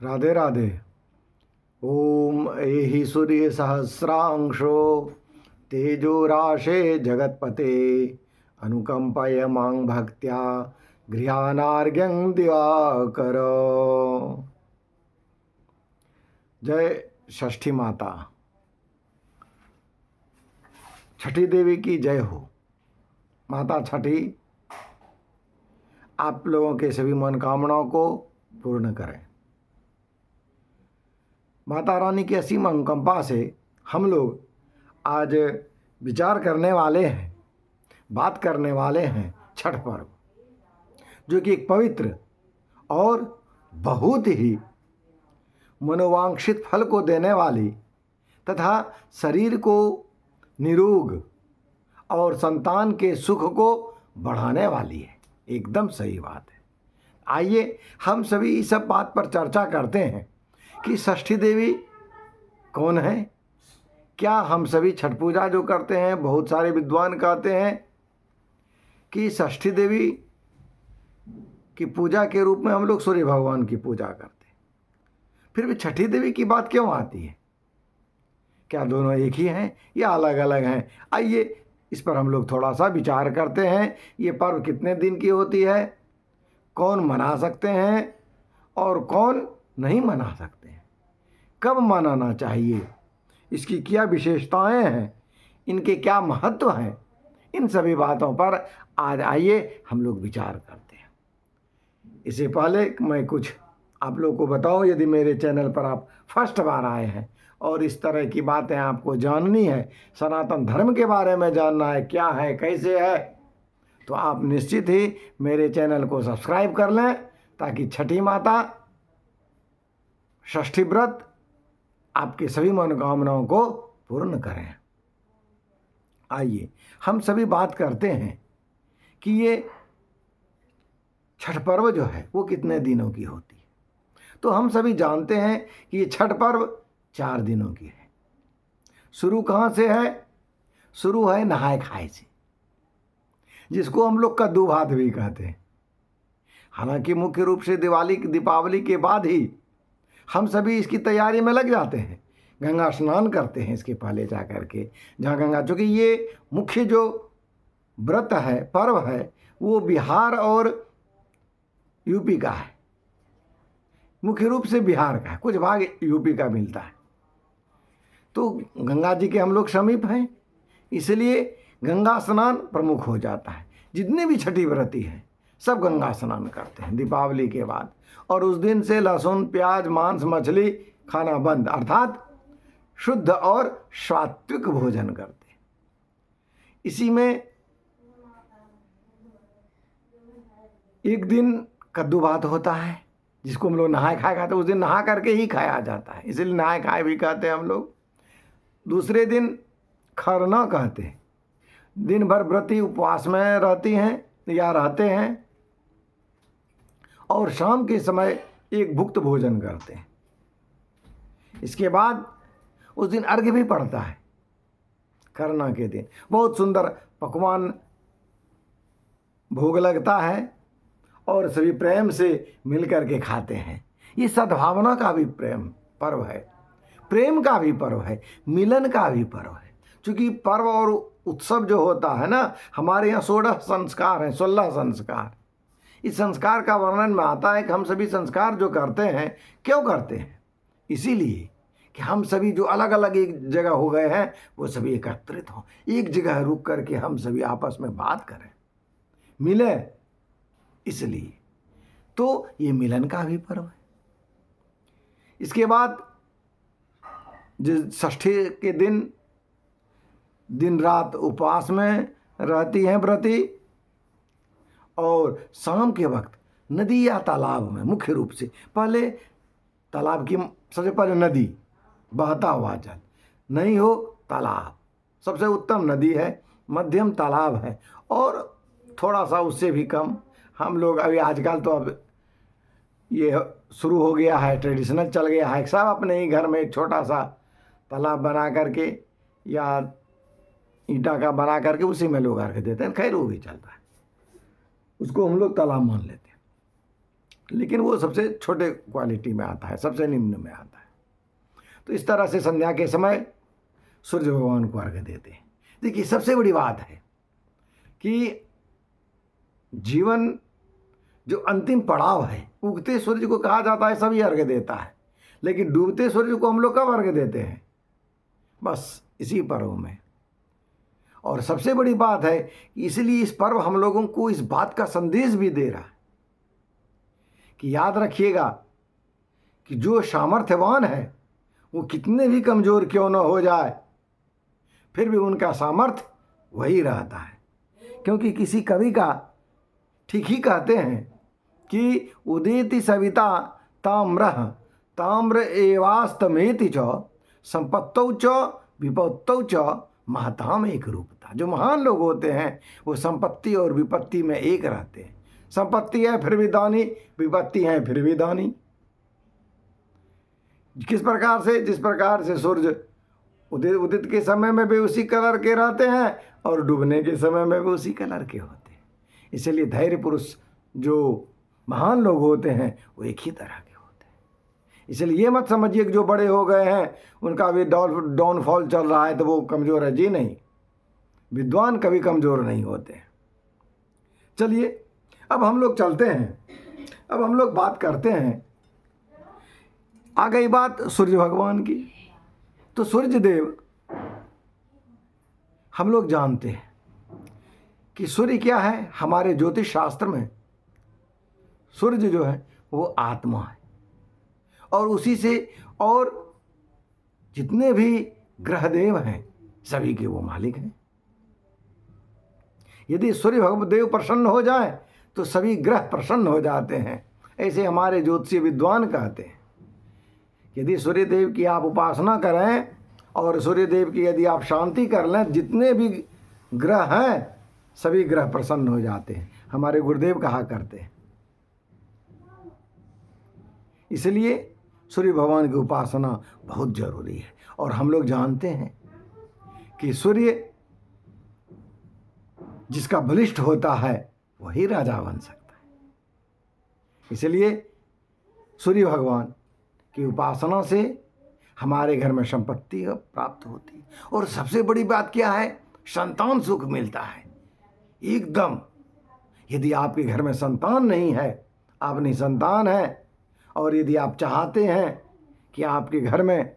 राधे राधे। ओम एहि सूर्य सहस्रांशो तेजोराशे जगत्पते अनुकंपय मां भक्त्या गृहानार्घ्यं दिवाकर। जय षष्ठी माता, छठी देवी की जय हो। माता छठी आप लोगों के सभी मनोकामनाओं को पूर्ण करें। माता रानी की असीम अनुकंपा से हम लोग आज विचार करने वाले हैं, बात करने वाले हैं छठ पर्व, जो कि एक पवित्र और बहुत ही मनोवांछित फल को देने वाली तथा शरीर को निरोग और संतान के सुख को बढ़ाने वाली है। एकदम सही बात है। आइए हम सभी इस सब बात पर चर्चा करते हैं कि षष्ठी देवी कौन है। क्या हम सभी छठ पूजा जो करते हैं, बहुत सारे विद्वान कहते हैं कि षष्ठी देवी की पूजा के रूप में हम लोग सूर्य भगवान की पूजा करते हैं, फिर भी छठी देवी की बात क्यों आती है? क्या दोनों एक ही हैं या अलग अलग हैं? आइए इस पर हम लोग थोड़ा सा विचार करते हैं। ये पर्व कितने दिन की होती है, कौन मना सकते हैं और कौन नहीं मना सकते हैं, कब मनाना चाहिए, इसकी क्या विशेषताएं हैं, इनके क्या महत्व हैं, इन सभी बातों पर आज आइए हम लोग विचार करते हैं। इससे पहले मैं कुछ आप लोगों को बताऊं, यदि मेरे चैनल पर आप फर्स्ट बार आए हैं और इस तरह की बातें आपको जाननी है, सनातन धर्म के बारे में जानना है, क्या है कैसे है, तो आप निश्चित ही मेरे चैनल को सब्सक्राइब कर लें, ताकि छठी माता षष्ठी व्रत आपके सभी मनोकामनाओं को पूर्ण करें। आइए हम सभी बात करते हैं कि ये छठ पर्व जो है वो कितने दिनों की होती है। तो हम सभी जानते हैं कि ये छठ पर्व 4 दिनों की है। शुरू कहाँ से है? शुरू है नहाए खाए से, जिसको हम लोग कद्दू भात भी कहते हैं। हालांकि मुख्य रूप से दीपावली के बाद ही हम सभी इसकी तैयारी में लग जाते हैं। गंगा स्नान करते हैं इसके पहले जा कर के, जहाँ गंगा, चूँकि ये मुख्य जो व्रत है, पर्व है, वो बिहार और यूपी का है। मुख्य रूप से बिहार का है, कुछ भाग यूपी का मिलता है। तो गंगा जी के हम लोग समीप हैं, इसलिए गंगा स्नान प्रमुख हो जाता है। जितने भी छठी व्रती हैं सब गंगा स्नान करते हैं दीपावली के बाद, और उस दिन से लहसुन, प्याज, मांस, मछली खाना बंद, अर्थात शुद्ध और सात्विक भोजन करते हैं। इसी में एक दिन कद्दू भात होता है, जिसको हम लोग नहाए खाए खाते हैं। उस दिन नहा करके ही खाया जाता है, इसलिए नहाए खाए भी कहते हैं हम लोग। दूसरे दिन खरना कहते हैं। दिन भर व्रती उपवास में रहती हैं या रहते हैं, और शाम के समय एक भुक्त भोजन करते हैं। इसके बाद उस दिन अर्घ्य भी पड़ता है। खरना के दिन बहुत सुंदर पकवान भोग लगता है और सभी प्रेम से मिल करके खाते हैं। ये सद्भावना का भी पर्व है, प्रेम का भी पर्व है, मिलन का भी पर्व है। क्योंकि पर्व और उत्सव जो होता है ना, हमारे यहाँ 16 संस्कार हैं, 16 संस्कार। इस संस्कार का वर्णन में आता है कि हम सभी संस्कार जो करते हैं, क्यों करते हैं? इसीलिए कि हम सभी जो अलग अलग एक जगह हो गए हैं, वो सभी एकत्रित हों, एक जगह रुक करके हम सभी आपस में बात करें, मिले। इसलिए तो ये मिलन का भी पर्व है। इसके बाद जिस षष्ठी के दिन दिन रात उपवास में रहती हैं व्रती, और शाम के वक्त नदी या तालाब में, मुख्य रूप से पहले तालाब की, सबसे पहले नदी, बहता हुआ जल, नहीं हो तालाब, सबसे उत्तम नदी है, मध्यम तालाब है, और थोड़ा सा उससे भी कम हम लोग अभी आजकल तो अब ये शुरू हो गया है, ट्रेडिशनल चल गया है, सब अपने ही घर में एक छोटा सा तालाब बना करके या ईंटा का बना करके उसी में लोग अर्घ देते हैं। खैर वो भी चलता है, उसको हम लोग तालाब मान लेते हैं। लेकिन वो सबसे छोटे क्वालिटी में आता है, सबसे निम्न में आता है। तो इस तरह से संध्या के समय सूर्य भगवान को अर्घ्य देते हैं। देखिए, सबसे बड़ी बात है कि जीवन जो अंतिम पड़ाव है, उगते सूर्य को कहा जाता है सभी अर्घ्य देता है, लेकिन डूबते सूर्य को हम लोग कब अर्घ्य देते हैं? बस इसी पर्व में। और सबसे बड़ी बात है कि इसलिए इस पर्व हम लोगों को इस बात का संदेश भी दे रहा है कि याद रखिएगा कि जो सामर्थ्यवान है वो कितने भी कमज़ोर क्यों न हो जाए, फिर भी उनका सामर्थ्य वही रहता है। क्योंकि किसी कवि का ठीक ही कहते हैं कि उदेति सविता ताम्रः ताम्र एवास्तमेति च संपत्तौ च विपत्तौ च महताम एक रूपता। जो महान लोग होते हैं वो संपत्ति और विपत्ति में एक रहते हैं। संपत्ति है फिर भी दानी, विपत्ति है फिर भी दानी। किस प्रकार से? जिस प्रकार से सूर्य उदित के समय में भी उसी कलर के रहते हैं और डूबने के समय में भी उसी कलर के होते हैं। इसलिए धैर्य पुरुष जो महान लोग होते हैं वो एक ही तरह के होते हैं। इसलिए ये मत समझिए कि जो बड़े हो गए हैं उनका भी डाउनफॉल चल रहा है तो वो कमज़ोर है। जी नहीं, विद्वान कभी कमज़ोर नहीं होते हैं। चलिए अब हम लोग चलते हैं, अब हम लोग बात करते हैं। आ गई बात सूर्य भगवान की। तो सूर्य देव हम लोग जानते हैं कि सूर्य क्या है। हमारे ज्योतिष शास्त्र में सूर्य जो है वो आत्मा है और उसी से और जितने भी ग्रह देव हैं सभी के वो मालिक हैं। यदि सूर्य भगवदेव प्रसन्न हो जाए तो सभी ग्रह प्रसन्न हो जाते हैं। ऐसे हमारे ज्योतिषी विद्वान कहते हैं। यदि सूर्यदेव की आप उपासना करें और सूर्यदेव की यदि आप शांति कर लें, जितने भी ग्रह हैं सभी ग्रह प्रसन्न हो जाते हैं। हमारे गुरुदेव कहा करते हैं। इसलिए सूर्य भगवान की उपासना बहुत जरूरी है। और हम लोग जानते हैं कि सूर्य जिसका बलिष्ठ होता है वही राजा बन सकता है। इसलिए सूर्य भगवान की उपासना से हमारे घर में संपत्ति प्राप्त होती है। और सबसे बड़ी बात क्या है? संतान सुख मिलता है एकदम। यदि आपके घर में संतान नहीं है, आप निसंतान है, और यदि आप चाहते हैं कि आपके घर में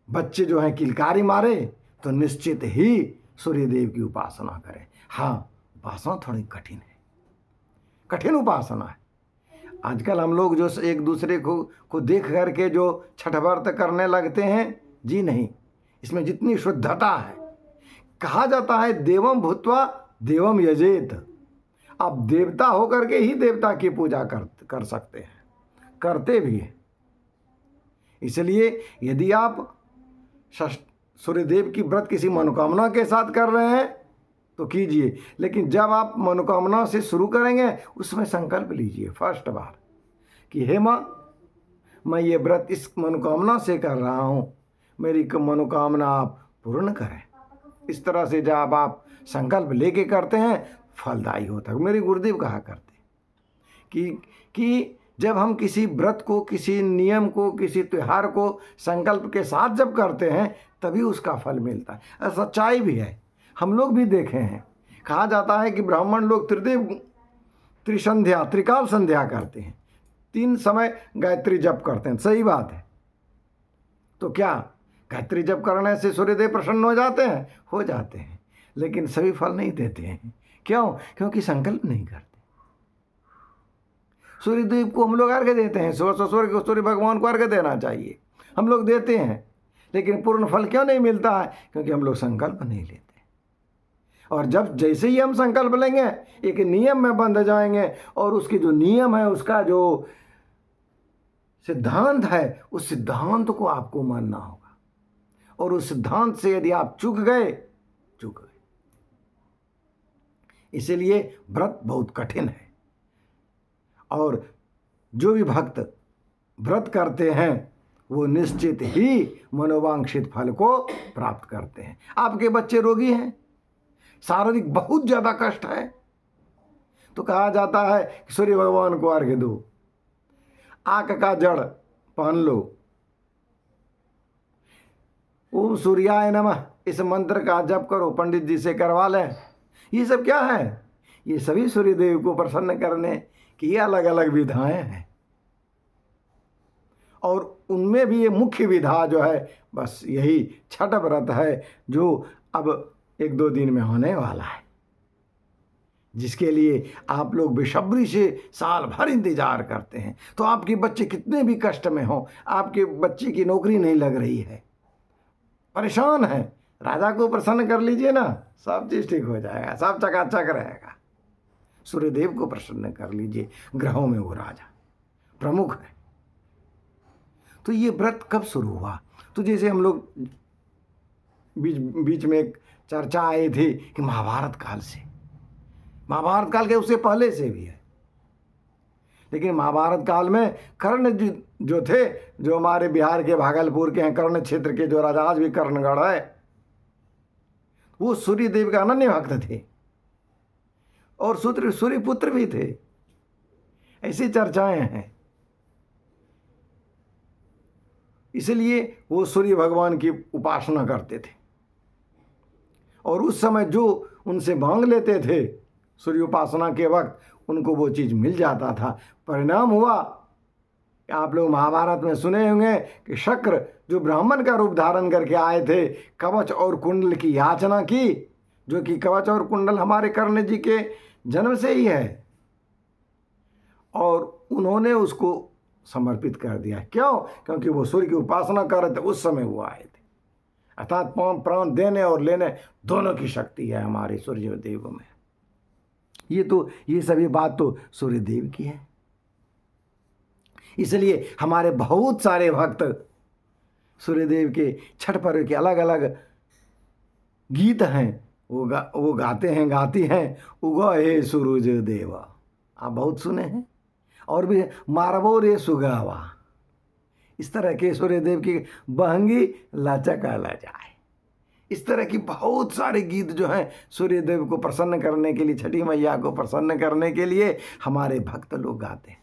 बच्चे जो हैं किलकारी मारे, तो निश्चित ही सूर्यदेव की उपासना करें। हाँ, उपासना थोड़ी कठिन है, कठिन उपासना है। आजकल हम लोग जो एक दूसरे को देख करके जो छठ व्रत करने लगते हैं, जी नहीं, इसमें जितनी शुद्धता है। कहा जाता है देवम भूत्वा देवम यजेत। आप देवता होकर के ही देवता की पूजा कर सकते हैं, करते भी हैं। इसलिए यदि आप सूर्यदेव की व्रत किसी मनोकामना के साथ कर रहे हैं तो कीजिए, लेकिन जब आप मनोकामना से शुरू करेंगे उसमें संकल्प लीजिए फर्स्ट बार कि हे माँ, मैं ये व्रत इस मनोकामना से कर रहा हूँ, मेरी मनोकामना आप पूर्ण करें। इस तरह से जब आप संकल्प लेके करते हैं फलदायी होता है। मेरे गुरुदेव कहा करते कि जब हम किसी व्रत को, किसी नियम को, किसी त्यौहार को संकल्प के साथ जब करते हैं तभी उसका फल मिलता है। सच्चाई भी है, हम लोग भी देखे हैं। कहा जाता है कि ब्राह्मण लोग त्रिकाल संध्या करते हैं, 3 समय गायत्री जप करते हैं। सही बात है। तो क्या गायत्री जप करने से सूर्यदेव प्रसन्न हो जाते हैं? हो जाते हैं, लेकिन सभी फल नहीं देते हैं। क्यों? क्योंकि संकल्प नहीं करते। सूर्यदेव को हम लोग अर्घ्य देते हैं, सूर्य भगवान को अर्घ्य देना चाहिए, हम लोग देते हैं, लेकिन पूर्ण फल क्यों नहीं मिलता है? क्योंकि हम लोग संकल्प नहीं लेते। और जब जैसे ही हम संकल्प लेंगे एक नियम में बंध जाएंगे, और उसके जो नियम है, उसका जो सिद्धांत है, उस सिद्धांत को आपको मानना होगा। और उस सिद्धांत से यदि आप चूक गए। इसलिए व्रत बहुत कठिन है, और जो भी भक्त व्रत करते हैं वो निश्चित ही मनोवांछित फल को प्राप्त करते हैं। आपके बच्चे रोगी हैं, शारीरिक बहुत ज़्यादा कष्ट है, तो कहा जाता है कि सूर्य भगवान को अर्घ्य दो, आक का जड़ पहन लो, ओम सूर्याय नमः इस मंत्र का जप करो, पंडित जी से करवा लें। ये सब क्या है? ये सभी सूर्यदेव को प्रसन्न करने की अलग अलग विधाएं हैं, और उनमें भी ये मुख्य विधा जो है बस यही छठ व्रत है, जो अब 1-2 दिन में होने वाला है, जिसके लिए आप लोग बेसब्री से साल भर इंतजार करते हैं। तो आपके बच्चे कितने भी कष्ट में हों, आपके बच्चे की नौकरी नहीं लग रही है, परेशान है, राजा को प्रसन्न कर लीजिए ना, सब चीज़ ठीक हो जाएगा, सब चकाचक रहेगा। सूर्यदेव को प्रसन्न कर लीजिए, ग्रहों में वो राजा प्रमुख है। तो ये व्रत कब शुरू हुआ? तो जैसे हम लोग बीच में एक चर्चा आई थी कि महाभारत काल से, महाभारत काल के उससे पहले से भी है, लेकिन महाभारत काल में कर्ण जो थे, जो हमारे बिहार के भागलपुर के हैं, कर्ण क्षेत्र के जो राजा, आज भी कर्णगढ़ है, वो सूर्य देव का अनन्य भक्त थे और सूर्य पुत्र भी थे। ऐसी चर्चाएं हैं, इसलिए वो सूर्य भगवान की उपासना करते थे, और उस समय जो उनसे मांग लेते थे सूर्य उपासना के वक्त, उनको वो चीज़ मिल जाता था। परिणाम हुआ, आप लोग महाभारत में सुने होंगे कि शक्र जो ब्राह्मण का रूप धारण करके आए थे, कवच और कुंडल की याचना की, जो कि कवच और कुंडल हमारे कर्ण जी के जन्म से ही है, और उन्होंने उसको समर्पित कर दिया। क्यों? क्योंकि वो सूर्य की उपासना कर रहे थे, उस समय वो आए थे। अर्थात प्राण देने और लेने दोनों की शक्ति है हमारे सूर्य देव में। ये सभी बात तो सूर्य देव की है। इसलिए हमारे बहुत सारे भक्त सूर्यदेव के छठ पर्व के अलग अलग गीत हैं, वो गाते हैं, गाती हैं। उगो हे सूरज देवा, आप बहुत सुने हैं, और भी मारबो रे सुगावा, इस तरह के सूर्यदेव की बहंगी लचका ला जाए, इस तरह की बहुत सारे गीत जो हैं सूर्यदेव को प्रसन्न करने के लिए, छठी मैया को प्रसन्न करने के लिए हमारे भक्त लोग गाते हैं।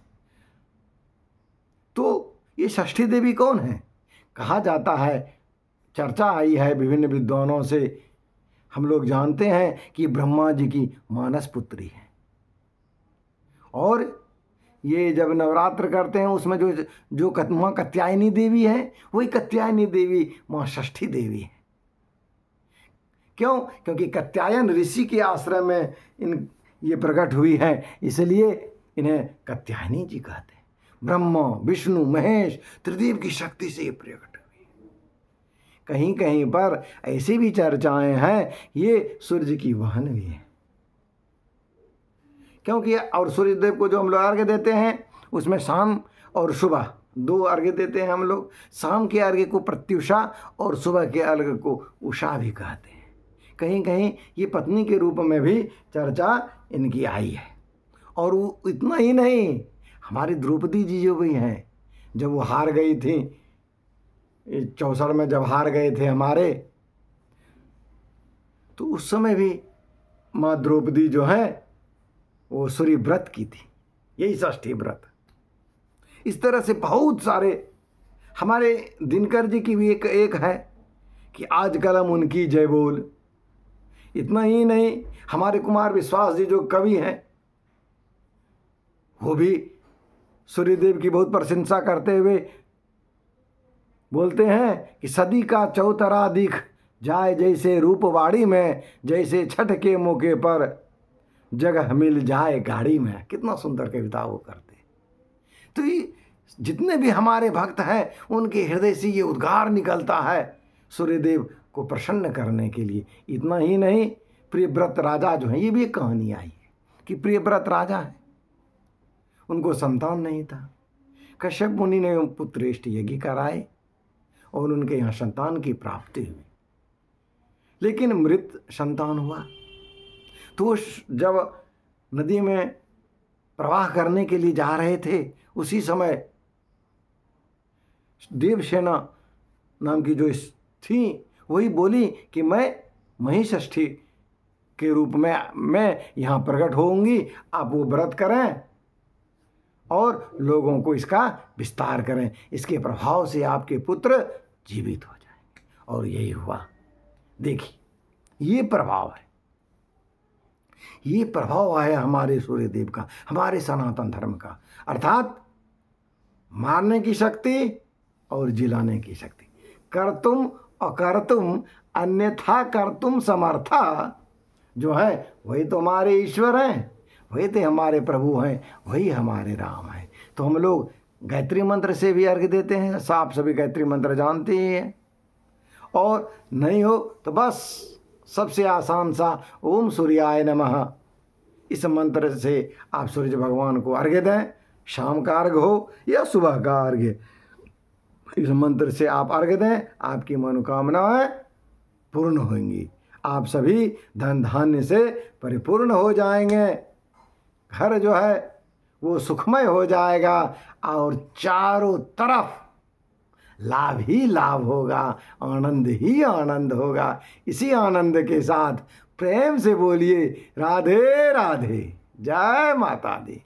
तो ये षष्ठी देवी कौन है? कहा जाता है, चर्चा आई है विभिन्न विद्वानों से, हम लोग जानते हैं कि ब्रह्मा जी की मानस पुत्री है, और ये जब नवरात्र करते हैं उसमें जो माँ कात्यायनी देवी है, वही कात्यायनी देवी माँ षष्ठी देवी है। क्यों? क्योंकि कात्यायन ऋषि के आश्रम में ये प्रकट हुई है, इसलिए इन्हें कात्यायनी जी कहते हैं। ब्रह्मा विष्णु महेश त्रिदेव की शक्ति से ये प्रकट हुई। कहीं कहीं पर ऐसी भी चर्चाएं हैं ये सूर्य की वाहन भी है, क्योंकि और सूर्यदेव को जो हम लोग अर्घ्य देते हैं उसमें शाम और सुबह 2 अर्घ्य देते हैं हम लोग। शाम के अर्घ्य को प्रत्युषा और सुबह के अर्घ्य को उषा भी कहते हैं। कहीं कहीं ये पत्नी के रूप में भी चर्चा इनकी आई है। और वो इतना ही नहीं, हमारी द्रौपदी जी जो भी हैं, जब वो हार गई थी 64 में, जब हार गए थे हमारे, तो उस समय भी माँ द्रौपदी जो है वो सूर्य व्रत की थी, यही षष्ठी व्रत। इस तरह से बहुत सारे, हमारे दिनकर जी की भी एक है कि आज कलम उनकी जय बोल। इतना ही नहीं, हमारे कुमार विश्वास जी जो कवि हैं, वो भी सूर्यदेव की बहुत प्रशंसा करते हुए बोलते हैं कि सदी का चौतरा दिख जाए जैसे रूपवाड़ी में, जैसे छठ के मौके पर जगह मिल जाए गाड़ी में। कितना सुंदर कविता वो करते। तो ये जितने भी हमारे भक्त हैं उनके हृदय से ये उद्गार निकलता है सूर्यदेव को प्रसन्न करने के लिए। इतना ही नहीं, प्रियव्रत राजा जो है, ये भी एक कहानी आई है कि प्रियव्रत राजा है, उनको संतान नहीं था। कश्यप मुनि ने पुत्रेष्ठ यज्ञ कराए और उनके यहाँ संतान की प्राप्ति हुई, लेकिन मृत संतान हुआ। तो जब नदी में प्रवाह करने के लिए जा रहे थे, उसी समय देवसेना नाम की जो थी वही बोली कि मैं महिषष्ठी के रूप में मैं यहाँ प्रकट होंगी। आप वो व्रत करें और लोगों को इसका विस्तार करें। इसके प्रभाव से आपके पुत्र जीवित हो जाएंगे। और यही हुआ। देखिए, ये प्रभाव है, ये प्रभाव है हमारे सूर्यदेव का, हमारे सनातन धर्म का। अर्थात मारने की शक्ति और जिलाने की शक्ति, कर्तुम अकर्तुम अन्यथा कर्तुम समर्था जो है वही तो हमारे ईश्वर हैं, वही तो हमारे प्रभु हैं, वही हमारे राम हैं। तो हम लोग गायत्री मंत्र से भी अर्घ्य देते हैं। आप सभी गायत्री मंत्र जानते ही हैं। और नहीं हो तो बस सबसे आसान सा ओम सूर्याय नमः, इस मंत्र से आप सूर्य भगवान को अर्घ्य दें। शाम का अर्घ्य हो या सुबह का अर्घ्य, इस मंत्र से आप अर्घ्य दें, आपकी मनोकामनाएं पूर्ण होंगी। आप सभी धन धान्य से परिपूर्ण हो जाएंगे। घर जो है वो सुखमय हो जाएगा और चारों तरफ लाभ ही लाभ होगा, आनंद ही आनंद होगा। इसी आनंद के साथ प्रेम से बोलिए राधे राधे, जय माता दी।